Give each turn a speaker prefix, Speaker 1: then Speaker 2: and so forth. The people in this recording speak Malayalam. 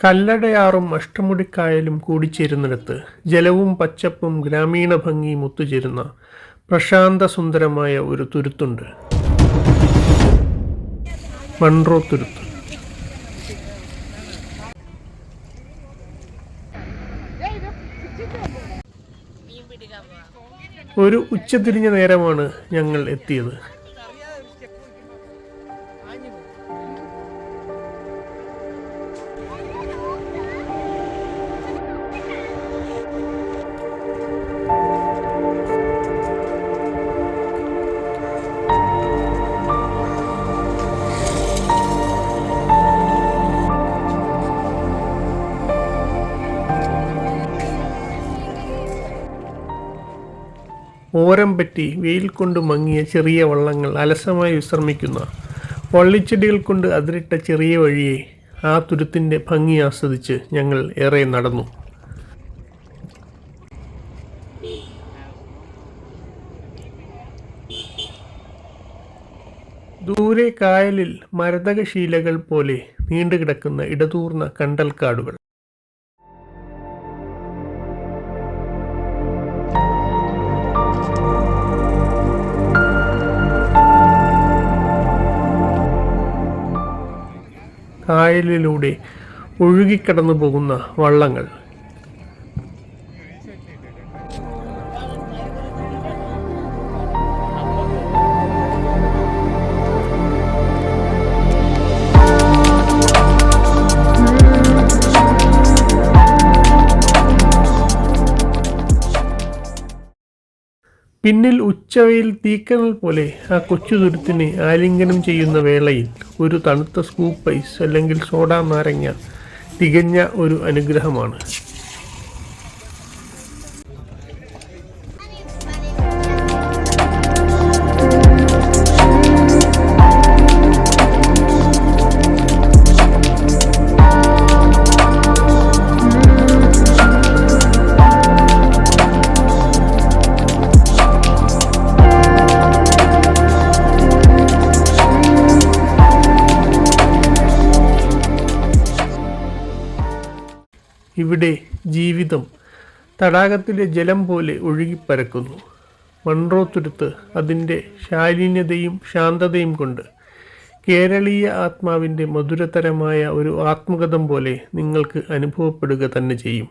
Speaker 1: കല്ലടയാറും അഷ്ടമുടിക്കായലും കൂടിച്ചേരുന്നിടത്ത് ജലവും പച്ചപ്പും ഗ്രാമീണ ഭംഗിയും ഒത്തുചേരുന്ന പ്രശാന്തസുന്ദരമായ ഒരു തുരുത്തുണ്ട്. മൺട്രോ തുരുത്ത്. ഒരു ഉച്ചതിരിഞ്ഞ നേരമാണ് ഞങ്ങൾ എത്തിയത്. ഓരം പറ്റി വെയിൽ കൊണ്ട് മങ്ങിയ ചെറിയ വള്ളങ്ങൾ അലസമായി വിശ്രമിക്കുന്ന വള്ളിച്ചെടികൾ കൊണ്ട് അതിരിട്ട ചെറിയ വഴിയെ ആ തുരുത്തിൻ്റെ ഭംഗി ആസ്വദിച്ച് ഞങ്ങൾ ഏറെ നടന്നു. ദൂരെ കായലിൽ മരതകശീലകൾ പോലെ നീണ്ടുകിടക്കുന്ന ഇടതൂർന്ന കണ്ടൽക്കാടുകൾ. കായലിലൂടെ ഒഴുകിക്കടന്നു പോകുന്ന വള്ളങ്ങൾ. പിന്നിൽ ഉച്ചവെയിൽ തീക്കനൽ പോലെ ആ കൊച്ചു തുരുത്തിനെ ആലിംഗനം ചെയ്യുന്ന വേളയിൽ ഒരു തണുത്ത സ്കൂപ്പ് ഐസ് അല്ലെങ്കിൽ സോഡാ നാരങ്ങ തികഞ്ഞ ഒരു അനുഗ്രഹമാണ്. ഇവിടെ ജീവിതം തടാകത്തിലെ ജലം പോലെ ഒഴുകിപ്പരക്കുന്നു. മൺട്രോ തുരുത്ത് അതിൻ്റെ ശാലീനതയും ശാന്തതയും കൊണ്ട് കേരളീയ ആത്മാവിൻ്റെ മധുരതരമായ ഒരു ആത്മകഥം പോലെ നിങ്ങൾക്ക് അനുഭവപ്പെടുക തന്നെ ചെയ്യും.